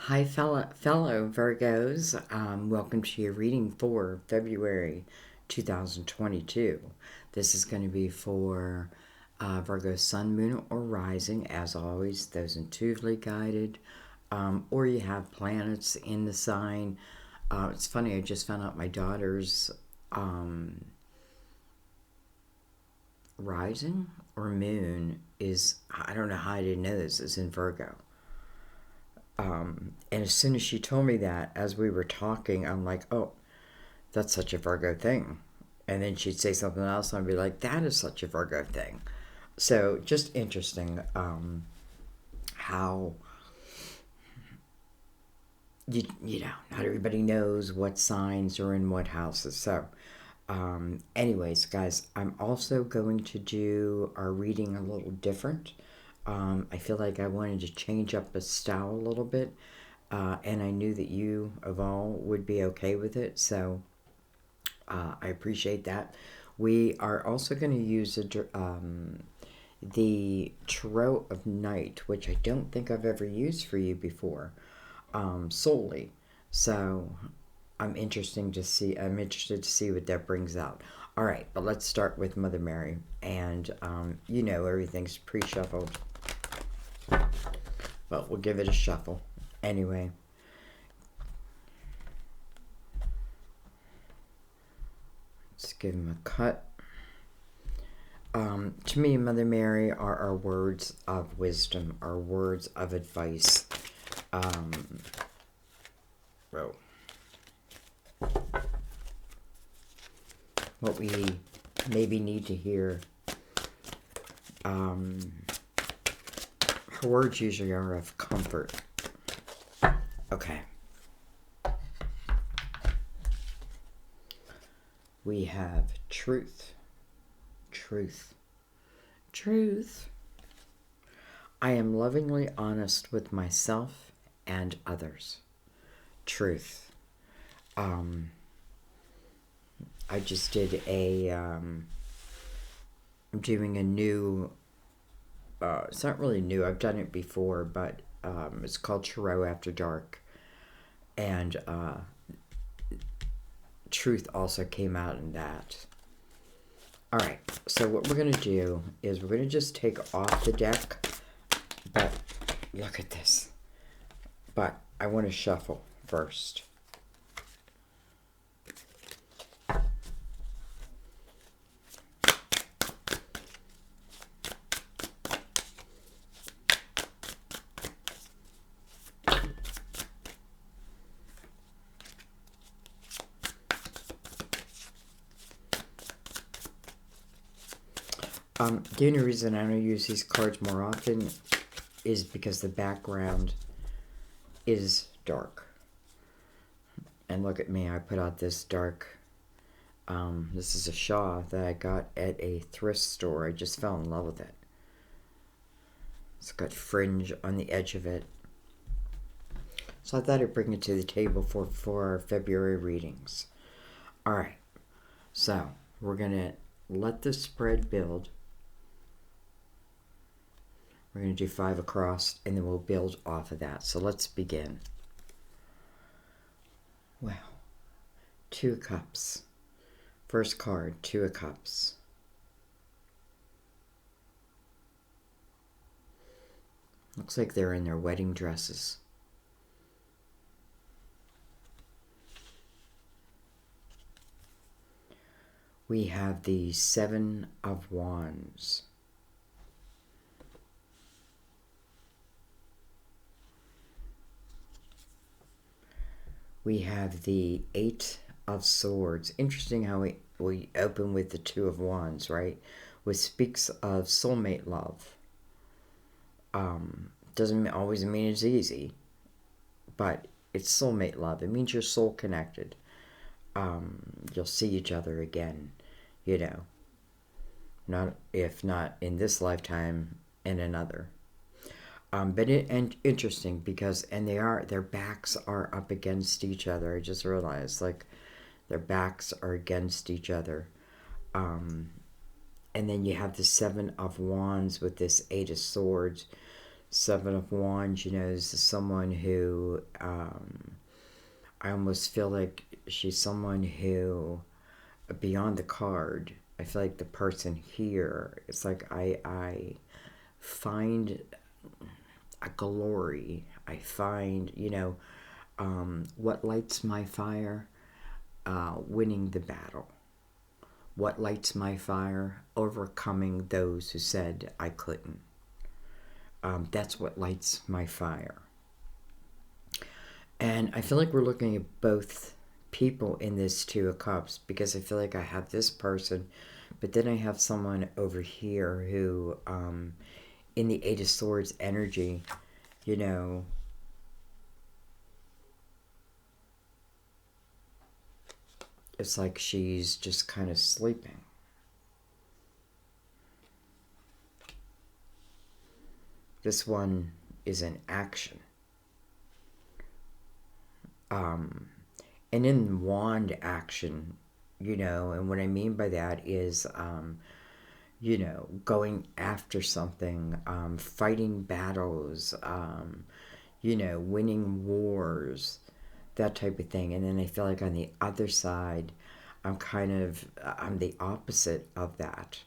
Hi, fellow Virgos. Welcome to your reading for February 2022. This is going to be for Virgo Sun, Moon, or Rising. As always, those intuitively guided, or you have planets in the sign. It's funny, I just found out my daughter's rising or moon is, I don't know how I didn't know this, is in Virgo. And as soon as she told me that, as we were talking, I'm like, oh, that's such a Virgo thing. And then she'd say something else, and I'd be like, that is such a Virgo thing. So just interesting how, not everybody knows what signs are in what houses. So, anyways, guys, I'm also going to do our reading a little different. I feel like I wanted to change up the style a little bit, and I knew that you of all would be okay with it, so I appreciate that. We are also going to use the Tarot of Night, which I don't think I've ever used for you before, solely. So I'm interested to see what that brings out. All right, but let's start with Mother Mary, and everything's pre-shuffled, but we'll give it a shuffle anyway. Let's give him a cut. To me, Mother Mary are our words of wisdom, our words of advice. Well, what we maybe need to hear. Her words usually are of comfort. Okay. We have truth. Truth. Truth. I am lovingly honest with myself and others. Truth. I just did I'm doing a new, it's not really new, I've done it before, but it's called Tarot After Dark. And truth also came out in that. Alright, so what we're going to do is we're going to just take off the deck, but look at this. But I want to shuffle first. The only reason I don't use these cards more often is because the background is dark. And look at me, I put out this dark, this is a shawl that I got at a thrift store. I just fell in love with it. It's got fringe on the edge of it. So I thought I'd bring it to the table for our February readings. Alright, so we're going to let the spread build. We're going to do 5 across, and then we'll build off of that. So let's begin. Well, 2 of Cups. First card, 2 of Cups. Looks like they're in their wedding dresses. We have the 7 of Wands. We have the 8 of Swords. Interesting how we open with the 2 of Wands, right? Which speaks of soulmate love. Doesn't always mean it's easy, but it's soulmate love. It means you're soul connected. You'll see each other again, not if not in this lifetime, in another. But interesting because their backs are up against each other. I just realized, like, their backs are against each other. And then you have the 7 of Wands with this 8 of Swords, Seven of Wands, you know, is someone who, I almost feel like she's someone who, beyond the card, I feel like the person here, it's like I find a glory. I find, you know, what lights my fire? Winning the battle. What lights my fire? Overcoming those who said I couldn't. That's what lights my fire. And I feel like we're looking at both people in this Two of Cups, because I feel like I have this person, but then I have someone over here who, in the Eight of Swords energy, you know, it's like she's just kind of sleeping. This one is in action. And in wand action, you know, and what I mean by that is, you know, going after something, fighting battles, you know, winning wars, that type of thing. And then I feel like on the other side, I'm the opposite of that.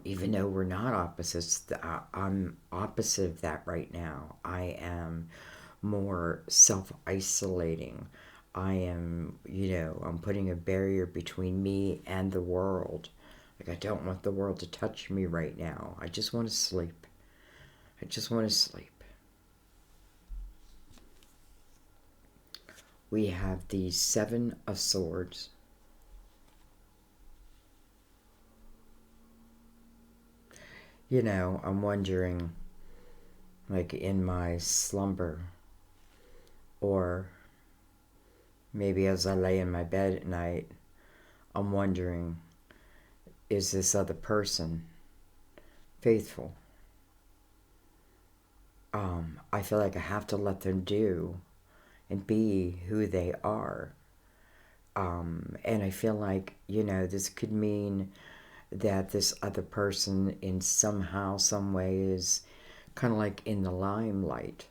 Even though we're not opposites, I'm opposite of that right now. I am more self-isolating. I am, you know, I'm putting a barrier between me and the world. Like, I don't want the world to touch me right now. I just want to sleep. I just want to sleep. We have the Seven of Swords. You know, I'm wondering, like in my slumber, or maybe as I lay in my bed at night, I'm wondering, is this other person faithful? I feel like I have to let them do and be who they are. And I feel like, you know, this could mean that this other person in somehow, some way is kind of like in the limelight.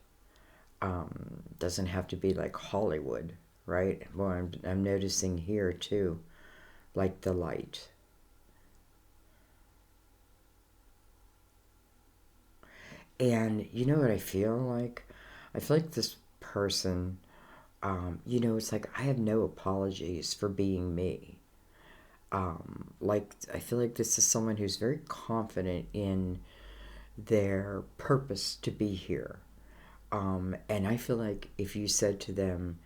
Doesn't have to be like Hollywood, right? Well, I'm noticing here too, like the light. And you know what I feel like? I feel like this person, you know, it's like I have no apologies for being me. Like, I feel like this is someone who's very confident in their purpose to be here. And I feel like if you said to them,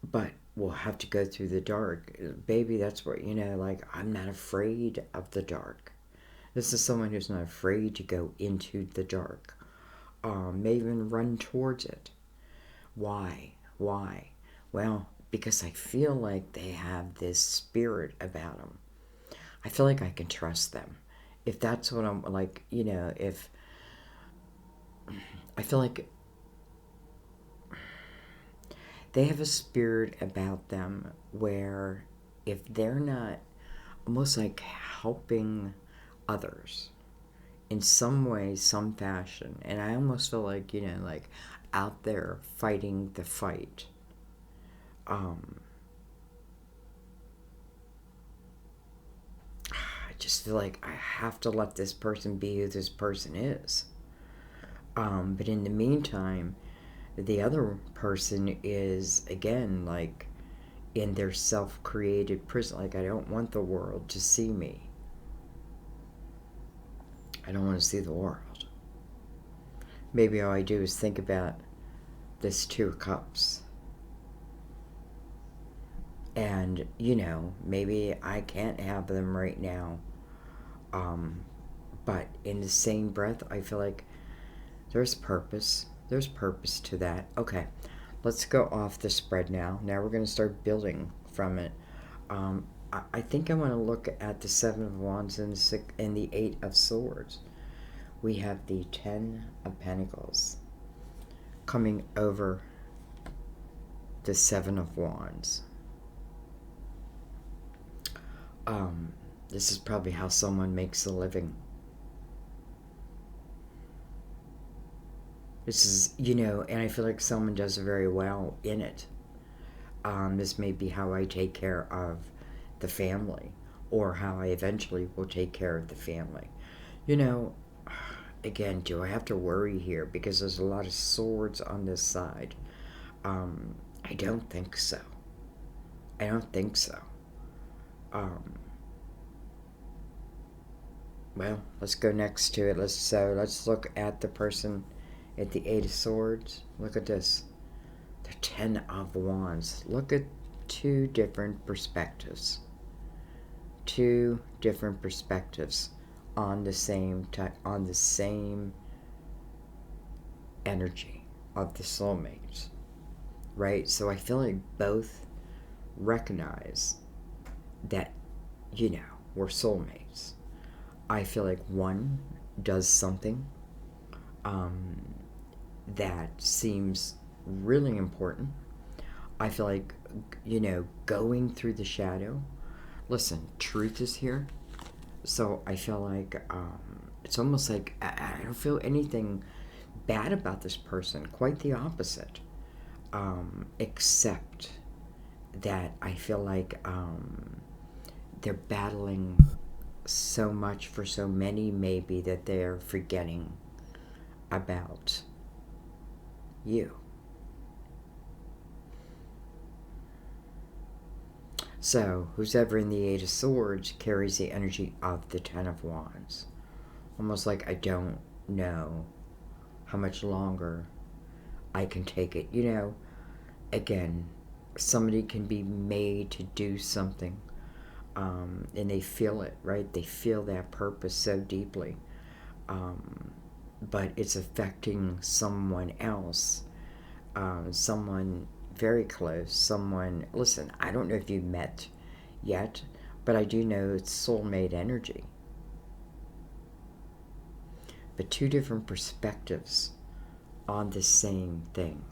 but we'll have to go through the dark, baby, that's what, you know, like, I'm not afraid of the dark. This is someone who's not afraid to go into the dark. May even run towards it. Why? Why? Well, because I feel like they have this spirit about them. I feel like I can trust them. If that's what I'm like, you know, if I feel like they have a spirit about them where if they're not almost like helping others in some way, some fashion, and I almost feel like, you know, like out there fighting the fight. I just feel like I have to let this person be who this person is. But in the meantime, the other person is, again, like in their self-created prison. Like, I don't want the world to see me. I don't want to see the world. Maybe all I do is think about this Two of Cups. And, you know, maybe I can't have them right now. But in the same breath, I feel like there's purpose. There's purpose to that. Okay, let's go off the spread now. Now we're going to start building from it. I think I want to look at the Seven of Wands and the Eight of Swords. We have the Ten of Pentacles coming over the Seven of Wands. This is probably how someone makes a living. This is, you know, and I feel like someone does very well in it. This may be how I take care of the family, or how I eventually will take care of the family. You know, again, do I have to worry here because there's a lot of swords on this side? I don't think so. I don't think so. Um, well, let's go next to it. Let's look at the person at the Eight of Swords. Look at this. The Ten of Wands. Look at two different perspectives. Two different perspectives on the same energy of the soulmates, right? So I feel like both recognize that, you know, we're soulmates. I feel like one does something that seems really important. I feel like, you know, going through the shadow. Listen, truth is here. So I feel like it's almost like I don't feel anything bad about this person. Quite the opposite. Except that I feel like they're battling so much for so many, maybe, that they're forgetting about you. So, who's ever in the Eight of Swords carries the energy of the Ten of Wands. Almost like I don't know how much longer I can take it. You know, again, somebody can be made to do something, and they feel it, right? They feel that purpose so deeply. But it's affecting someone else, someone very close, someone, listen, I don't know if you met yet, but I do know it's soulmate energy. But two different perspectives on the same thing.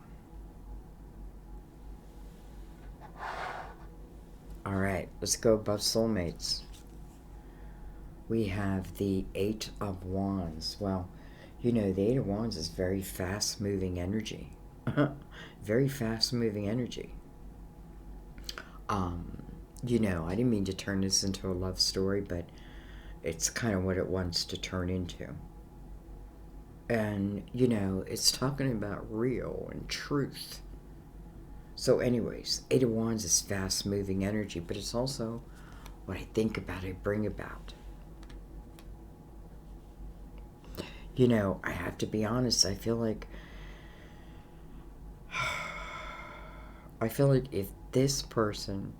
All right, let's go above soulmates. We have the Eight of Wands. Well, you know, the Eight of Wands is very fast-moving energy. Very fast-moving energy. You know, I didn't mean to turn this into a love story, but it's kind of what it wants to turn into. And, you know, it's talking about real and truth. So anyways, Eight of Wands is fast-moving energy, but it's also what I think about, I bring about. You know, I have to be honest, I feel like if this person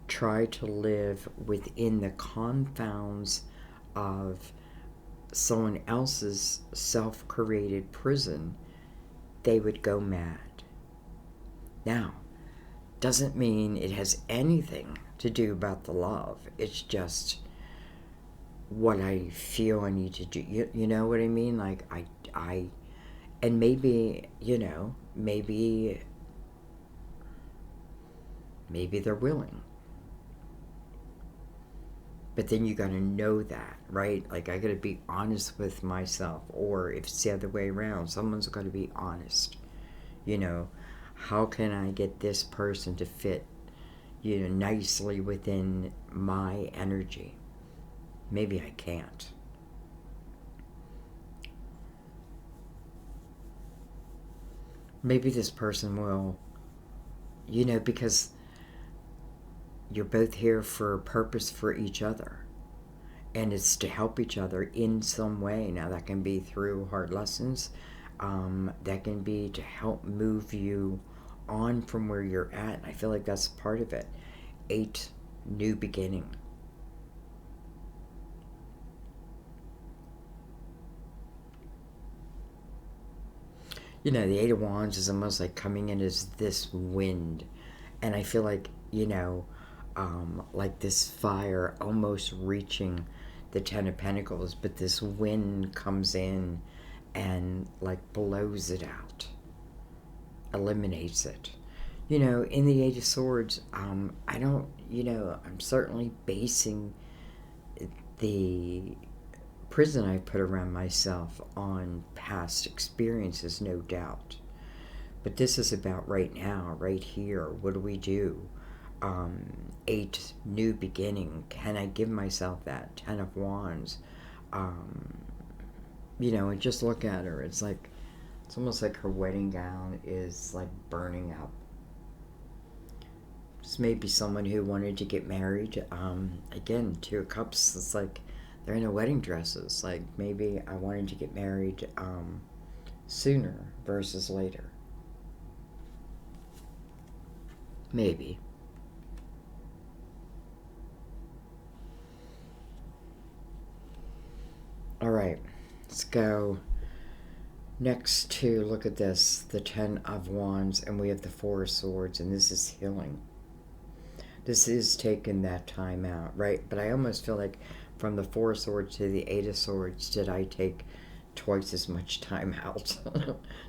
tried to live within the confounds of someone else's self-created prison, they would go mad. Now, doesn't mean it has anything to do about the love. It's just what I feel I need to do. You know what I mean? Like, and maybe, you know, maybe they're willing. But then you gotta know that, right? Like, I gotta be honest with myself. Or if it's the other way around, someone's gotta be honest. You know, how can I get this person to fit, you know, nicely within my energy? Maybe I can't. Maybe this person will, you know, because you're both here for a purpose for each other. And it's to help each other in some way. Now, that can be through hard lessons. That can be to help move you on from where you're at. And I feel like that's part of it. 8, new beginning. You know, the Eight of Wands is almost like coming in as this wind. And I feel like, you know, like this fire almost reaching the Ten of Pentacles, but this wind comes in and like blows it out, eliminates it. You know, in the Eight of Swords, I don't, you know, I'm certainly basing the prison I put around myself on past experiences, no doubt. But this is about right now, right here. What do we do? 8, new beginning. Can I give myself that? 10 of Wands. And just look at her. It's almost like her wedding gown is like burning up. This may be someone who wanted to get married. Again, 2 of Cups. It's like they're in their wedding dresses. Like maybe I wanted to get married sooner versus later. Maybe. All right, let's go next to, look at this, the 10 of Wands, and we have the 4 of Swords, and this is healing. This is taking that time out, right? But I almost feel like from the 4 of Swords to the 8 of Swords, did I take twice as much time out?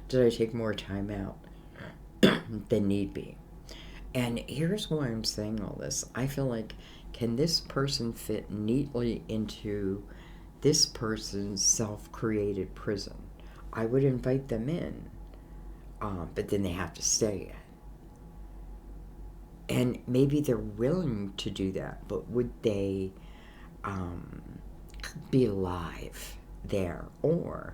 Did I take more time out than need be? And here's why I'm saying all this. I feel like, can this person fit neatly into this person's self-created prison? I would invite them in, but then they have to stay in. And maybe they're willing to do that, but would they be alive there? Or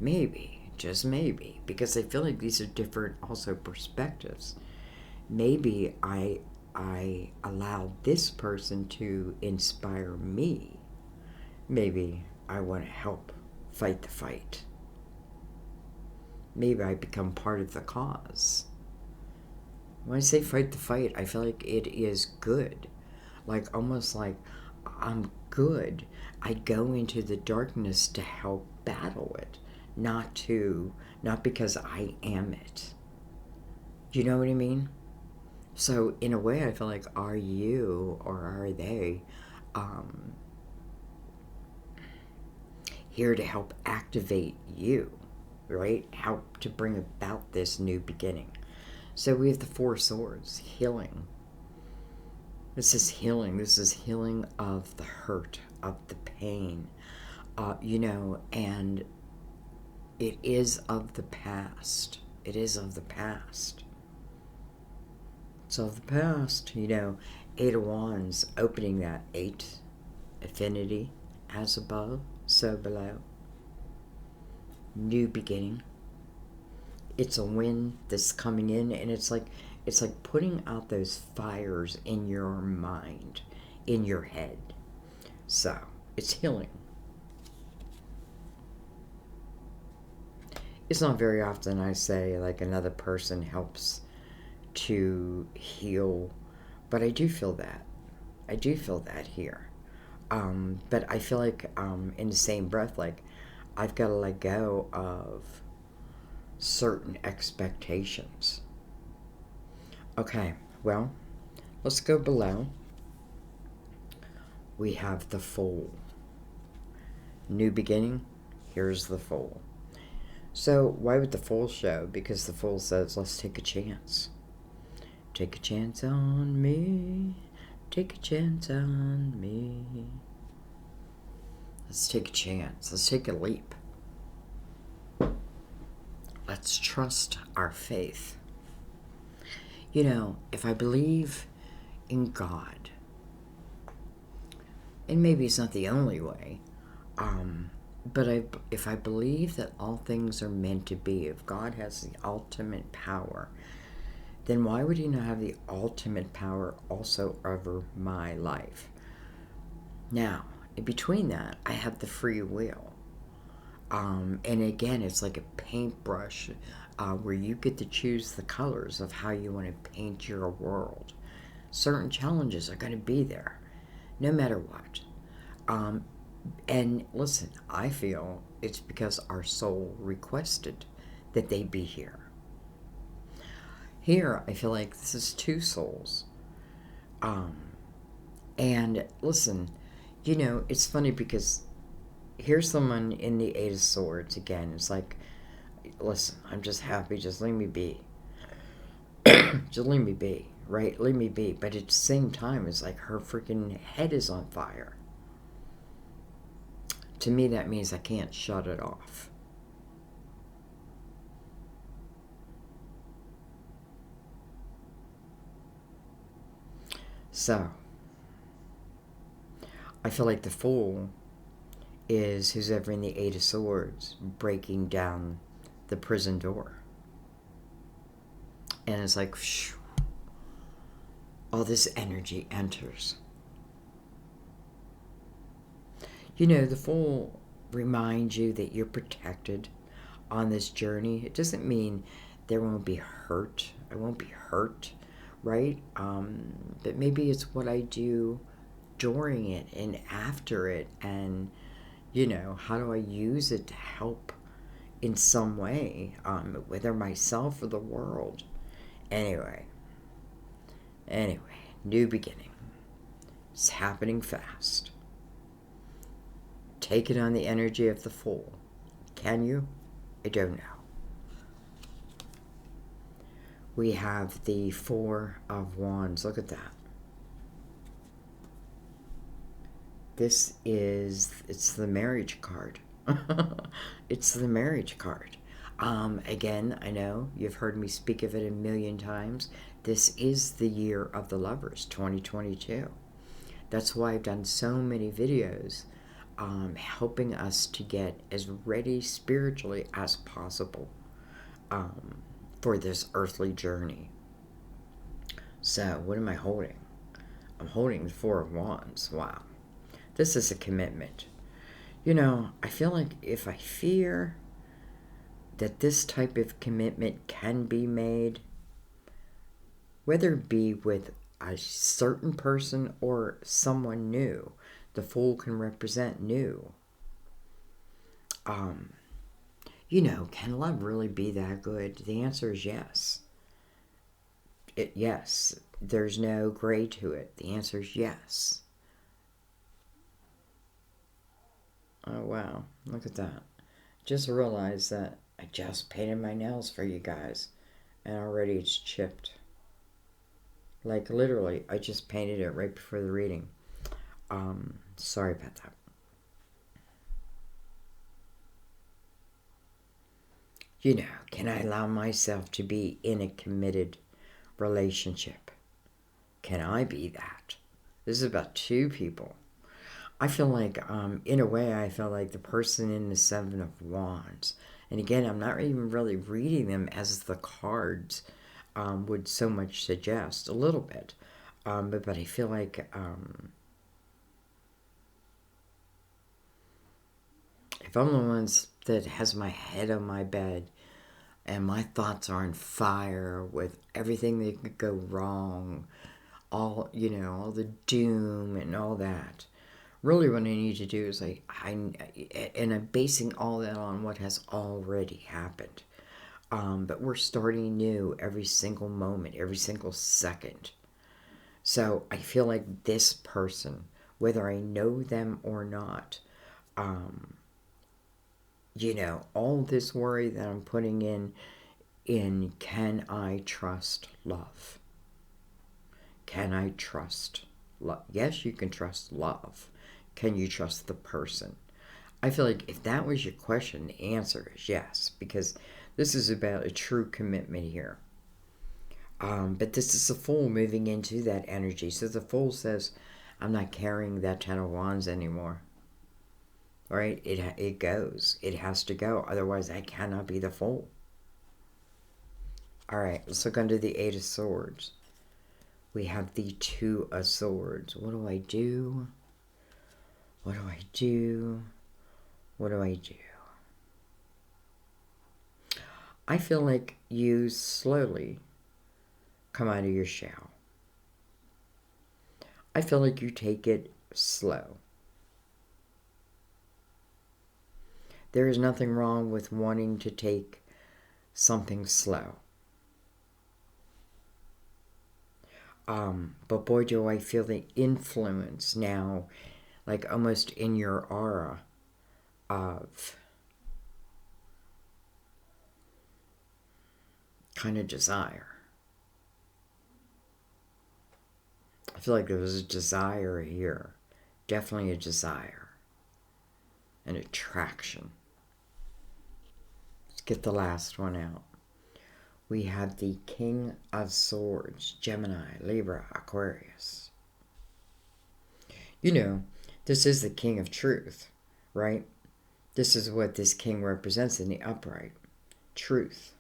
maybe, just maybe, because I feel like these are different also perspectives. Maybe I allow this person to inspire me. Maybe I want to help fight the fight. Maybe I become part of the cause. When I say fight the fight, I feel like it is good. Like almost like I'm good. I go into the darkness to help battle it, not because I am it. Do you know what I mean? So in a way, I feel like, are you or are they here to help activate you, right? Help to bring about this new beginning. So we have the 4 of Swords, healing. This is healing. This is healing of the hurt, of the pain, and it is of the past. It is of the past. It's of the past, 8 of Wands, opening that 8, affinity, as above, so below. New beginning. It's a wind that's coming in, and it's like putting out those fires in your mind, in your head. So, it's healing. It's not very often I say like another person helps to heal, but I do feel that. I do feel that here. But I feel like in the same breath, like I've got to let go of certain expectations. Okay, well, let's go below. We have the Fool. New beginning, here's the Fool. So why would the Fool show? Because the Fool says, let's take a chance. Take a chance on me. Take a chance on me. Let's take a chance. Let's take a leap. Let's trust our faith. If I believe in God, and maybe it's not the only way, but if I believe that all things are meant to be, if God has the ultimate power, then why would he not have the ultimate power also over my life? Now, in between that, I have the free will. And again, it's like a paintbrush where you get to choose the colors of how you want to paint your world. Certain challenges are going to be there, no matter what. And listen, I feel it's because our soul requested that they be here. Here, I feel like this is 2 souls. And listen, it's funny because here's someone in the 8 of Swords again. It's like, listen, I'm just happy. Just leave me be. Just leave me be, right? Leave me be. But at the same time, it's like her freaking head is on fire. To me, that means I can't shut it off. So, I feel like the Fool is who's ever in the Eight of Swords breaking down the prison door. And it's like, whew, all this energy enters. You know, the Fool reminds you that you're protected on this journey. It doesn't mean there won't be hurt. I won't be hurt, right? But maybe it's what I do during it and after it, and you know, how do I use it to help in some way, whether myself or the world. Anyway, new beginning. It's happening fast. Take it on the energy of the Fool. Can you? I don't know. We have the Four of Wands. Look at that. It's the marriage card. It's the marriage card. Again, I know you've heard me speak of it a million times. This is the year of the lovers, 2022. That's why I've done so many videos helping us to get as ready spiritually as possible for this earthly journey. So, what am I holding? I'm holding the Four of Wands. Wow. This is a commitment. You know, I feel like if I fear that this type of commitment can be made, whether it be with a certain person or someone new, the Fool can represent new. You know, can love really be that good? The answer is yes. Yes. There's no gray to it. The answer is yes. Oh, wow. Look at that. Just realized that I just painted my nails for you guys, and already it's chipped. Like, literally, I just painted it right before the reading. Sorry about that. You know, can I allow myself to be in a committed relationship? Can I be that? This is about two people. I feel like, in a way, I feel like the person in the Seven of Wands. And again, I'm not even really reading them as the cards would so much suggest. A little bit. But I feel like if I'm the one that has my head on my bed and my thoughts are on fire with everything that could go wrong, all, you know, all the doom and all that, really what I need to do is and I'm basing all that on what has already happened. But we're starting new every single moment, every single second. So I feel like this person, whether I know them or not, you know, all this worry that I'm putting in can I trust love? Can I trust love? Yes, you can trust love. Can you trust the person? I feel like if that was your question, the answer is yes, because this is about a true commitment here. But this is the Fool moving into that energy. So the Fool says, I'm not carrying that Ten of Wands anymore. Right? It goes. It has to go. Otherwise, I cannot be the Fool. All right, let's look under the Eight of Swords. We have the Two of Swords. What do I do? What do I do? What do I do? I feel like you slowly come out of your shell. I feel like you take it slow. There is nothing wrong with wanting to take something slow. But boy, do I feel the influence now, like almost in your aura, of kind of desire. I feel like there was a desire here. Definitely a desire. and attraction. Let's get the last one out. We have the King of Swords, Gemini, Libra, Aquarius. You know, this is the King of Truth, right? This is what this king represents in the upright. Truth,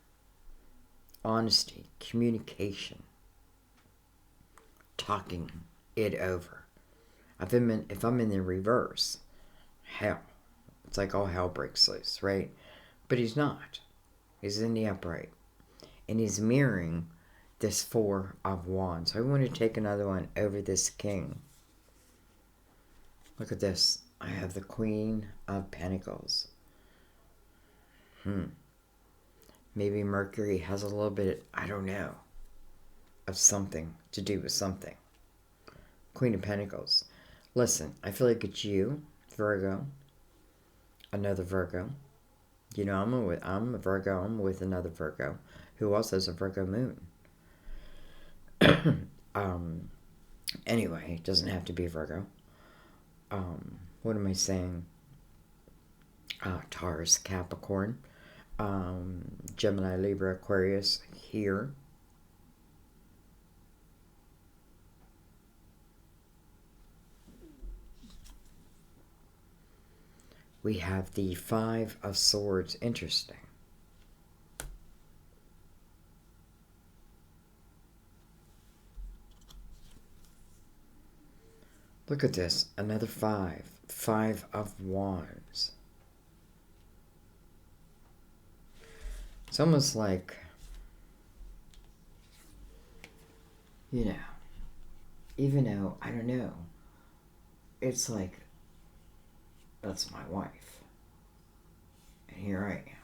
honesty, communication, talking it over. If I'm in the reverse, hell. It's like all hell breaks loose, right? But he's not. He's in the upright. And he's mirroring this Four of Wands. I want to take another one over this king. Look at this. I have the Queen of Pentacles. Maybe Mercury has a little bit, I don't know, of something to do with something. Queen of Pentacles. Listen, I feel like it's you, Virgo. Another Virgo. You know, I'm a Virgo. I'm with another Virgo who also has a Virgo moon. Anyway, it doesn't have to be Virgo. What am I saying? Taurus, Capricorn, Gemini, Libra, Aquarius here. We have the Five of Swords. Interesting. Look at this. Another five. Five of Wands. It's almost like, you know, even though, I don't know, it's like, that's my wife. And here I am.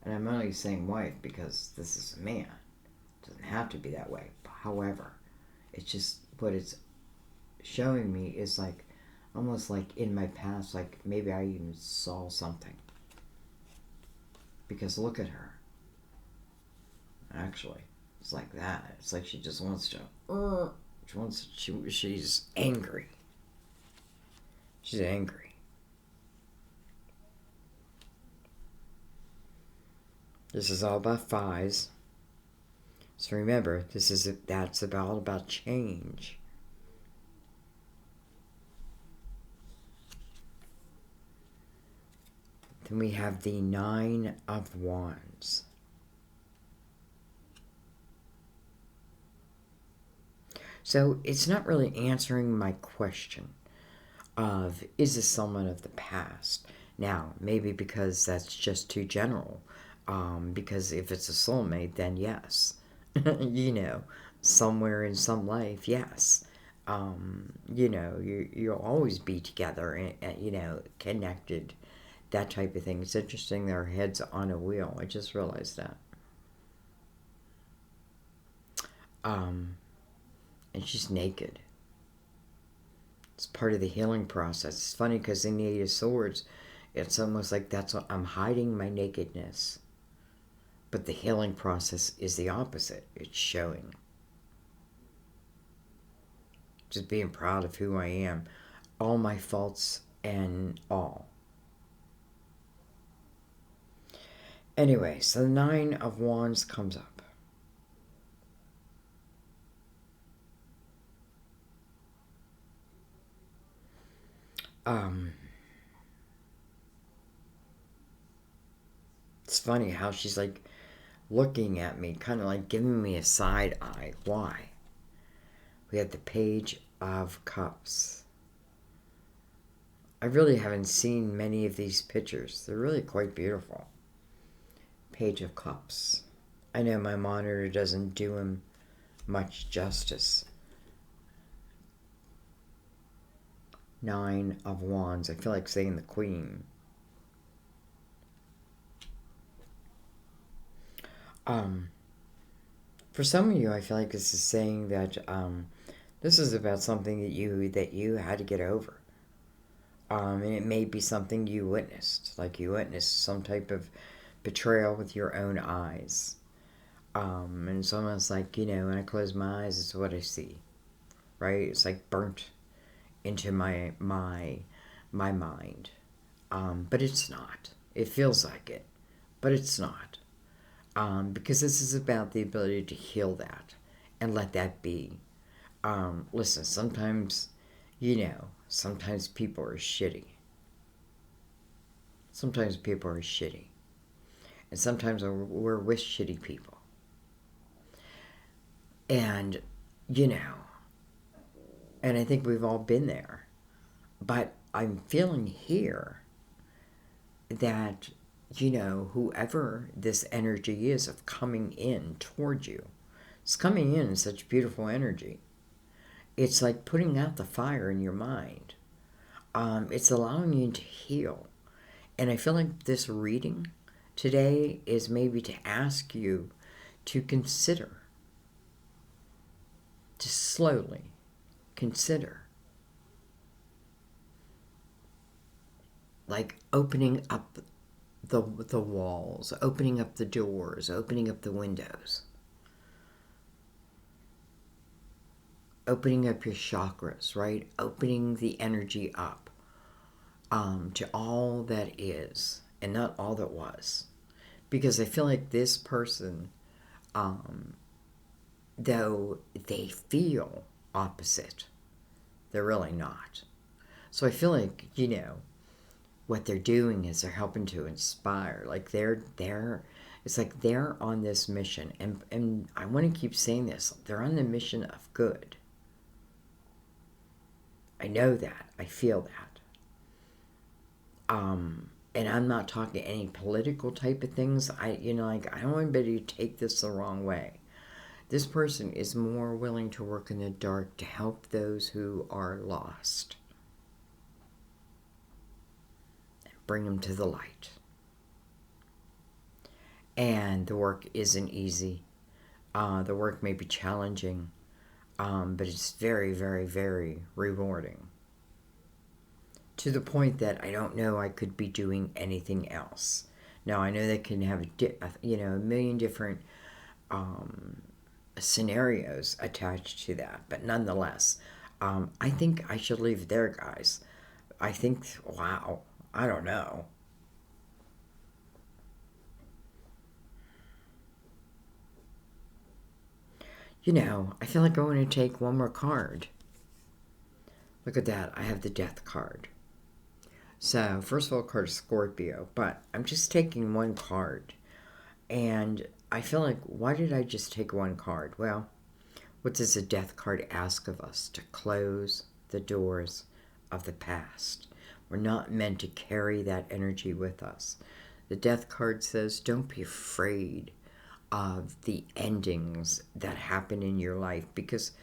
And I'm only saying wife because this is a man. It doesn't have to be that way. However, it's just what it's showing me is like, almost like in my past, like maybe I even saw something. Because look at her. Actually, it's like that. It's like she just wants to. She's angry. She's angry. This is all about fives. So remember, that's all about change. Then we have the Nine of Wands. So it's not really answering my question of, is this someone of the past? Now, maybe because that's just too general. Because if it's a soulmate, then yes. You know, somewhere in some life, yes. You know, you'll always be together and, you know, connected. That type of thing. It's interesting their heads on a wheel. I just realized that. And she's naked. It's part of the healing process. It's funny because in the Eight of Swords, it's almost like that's what I'm hiding my nakedness. But the healing process is the opposite. It's showing. Just being proud of who I am. All my faults and all. Anyway, so the Nine of Wands comes up. It's funny how she's like looking at me, kind of like giving me a side eye. Why? We have the Page of Cups. I really haven't seen many of these pictures. They're really quite beautiful. Page of Cups. I know my monitor doesn't do him much justice. Nine of Wands. I feel like saying the Queen. For some of you, I feel like this is saying that this is about something that you had to get over. And it may be something you witnessed, like you witnessed some type of betrayal with your own eyes. And it's almost like, you know, when I close my eyes, it's what I see, right? It's like burnt into my mind. but it's not. It feels like it, but it's not. Because this is about the ability to heal that and let that be. Listen, sometimes, sometimes people are shitty. Sometimes people are shitty. And sometimes we're with shitty people. And, and I think we've all been there. But I'm feeling here that, whoever this energy is of coming in toward you, it's coming in such beautiful energy. It's like putting out the fire in your mind. It's allowing you to heal. And I feel like this reading today is maybe to ask you to consider, to slowly consider, like opening up the walls, opening up the doors, opening up the windows, opening up your chakras, right? Opening the energy up to all that is and not all that was. Because I feel like this person, though they feel opposite, they're really not. So I feel like, what they're doing is they're helping to inspire. Like it's like they're on this mission. And I want to keep saying this. They're on the mission of good. I know that. I feel that. And I'm not talking any political type of things. I don't want anybody to take this the wrong way. This person is more willing to work in the dark to help those who are lost. And bring them to the light. And the work isn't easy. The work may be challenging. But it's very, very, very rewarding. To the point that I don't know I could be doing anything else. Now, I know they can have a million different scenarios attached to that, but nonetheless, I think I should leave it there, guys. I think, wow, I don't know. I feel like I want to take one more card. Look at that, I have the Death card. So, first of all, card is Scorpio, but I'm just taking one card. And I feel like, why did I just take one card? Well, what does the Death card ask of us? To close the doors of the past. We're not meant to carry that energy with us. The Death card says, don't be afraid of the endings that happen in your life, because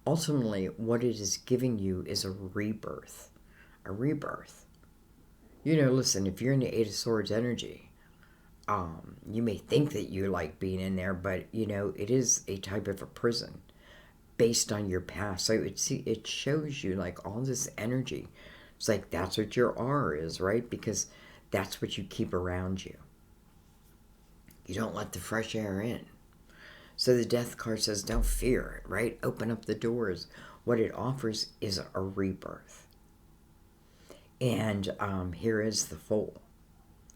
ultimately what it is giving you is a rebirth. A rebirth. Listen, if you're in the Eight of Swords energy, you may think that you like being in there, but, it is a type of a prison based on your past. So it shows you, like, all this energy. It's like, that's what your aura is, right? Because that's what you keep around you. You don't let the fresh air in. So the Death card says, don't fear it, right? Open up the doors. What it offers is a rebirth. And here is the Fool.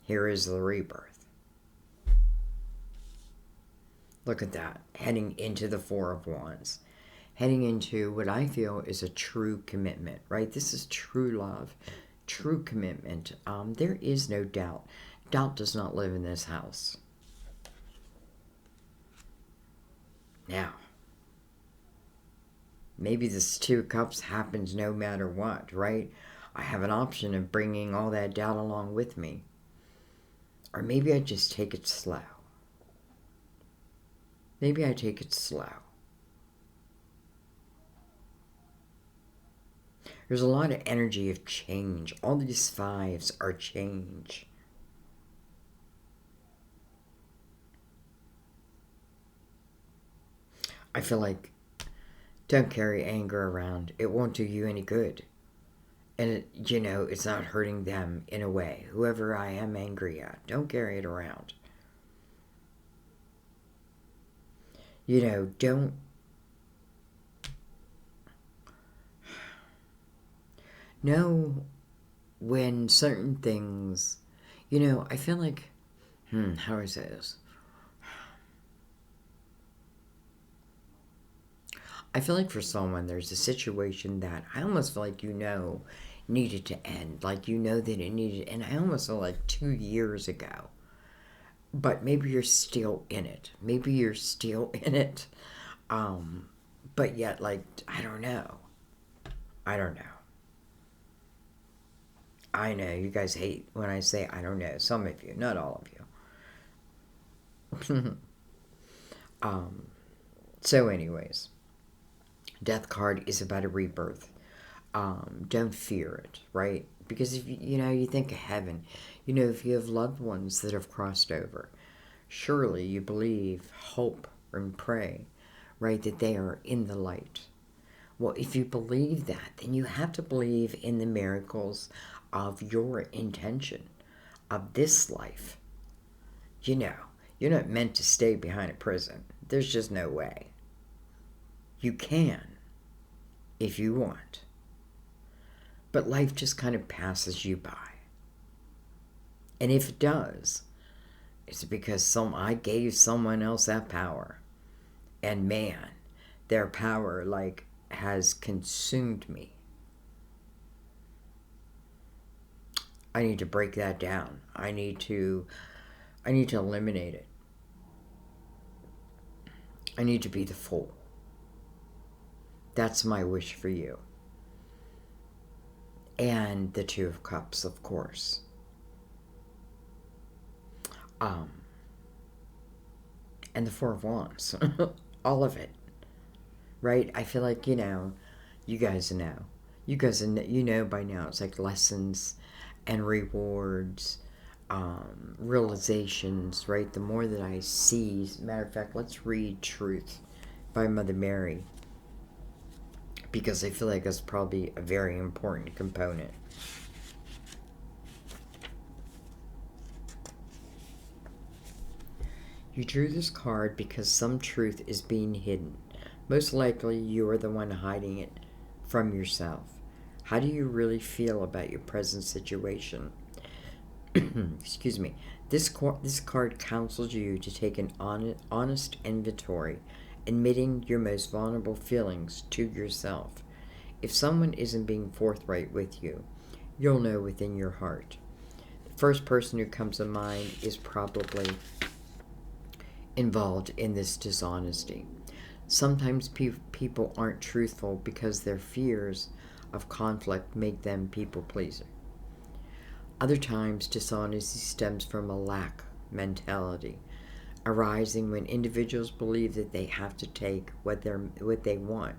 Here is the rebirth. Look at that. Heading into the Four of Wands. Heading into what I feel is a true commitment, right? This is true love, true commitment. There is no doubt. Doubt does not live in this house. Now, maybe this Two of Cups happens no matter what, right? I have an option of bringing all that doubt along with me. Or maybe I just take it slow. Maybe I take it slow. There's a lot of energy of change. All these fives are change. I feel like, don't carry anger around. It won't do you any good. And, it's not hurting them in a way. Whoever I am angry at, don't carry it around. Don't... Know when certain things, I feel like, how do I say this? I feel like for someone, there's a situation that I almost feel like needed to end. Like that it needed, and I almost feel like 2 years ago. But maybe you're still in it. Maybe you're still in it. But yet, like, I don't know. I don't know. I know you guys hate when I say I don't know. Some of you, not all of you. So anyways, Death card is about a rebirth. Don't fear it, right? Because if you think of heaven, if you have loved ones that have crossed over, surely you believe, hope, and pray, right, that they are in the light. Well, if you believe that, then you have to believe in the miracles of your intention, of this life. You're not meant to stay behind a prison. There's just no way. You can, if you want. But life just kind of passes you by. And if it does, it's because I gave someone else that power. And man, their power, like, has consumed me. I need to break that down. I need to eliminate it. I need to be the Fool. That's my wish for you. And the Two of Cups, of course. And the Four of Wands. All of it. Right? I feel like, you guys know. You know by now. It's like lessons and rewards, realizations, right? The more that I see. As a matter of fact, let's read Truth by Mother Mary. Because I feel like that's probably a very important component. You drew this card because some truth is being hidden. Most likely you are the one hiding it from yourself. How do you really feel about your present situation? Excuse me. This card counsels you to take an honest inventory, admitting your most vulnerable feelings to yourself. If someone isn't being forthright with you, you'll know within your heart. The first person who comes to mind is probably involved in this dishonesty. Sometimes people aren't truthful because their fears of conflict make them people pleaser. Other times, dishonesty stems from a lack mentality, arising when individuals believe that they have to take what they want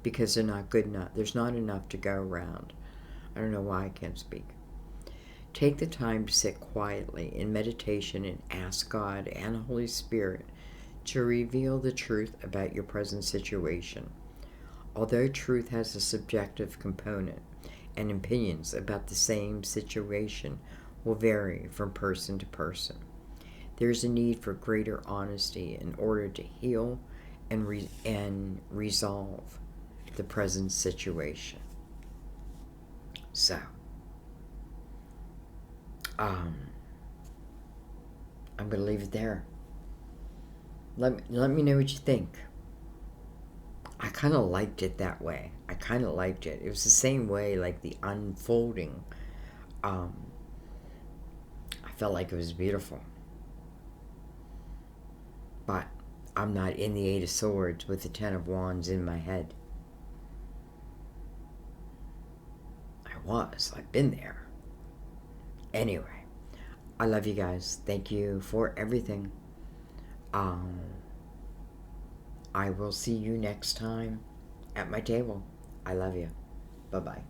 because they're not good enough. There's not enough to go around. I don't know why I can't speak. Take the time to sit quietly in meditation and ask God and the Holy Spirit to reveal the truth about your present situation. Although truth has a subjective component, and opinions about the same situation will vary from person to person, there is a need for greater honesty in order to heal and resolve the present situation. So, I'm going to leave it there. Let me know what you think. I kind of liked it that way. I kind of liked it. It was the same way, like the unfolding. I felt like it was beautiful. But I'm not in the Eight of Swords with the Ten of Wands in my head. I've been there. Anyway, I love you guys. Thank you for everything. I will see you next time at my table. I love you. Bye-bye.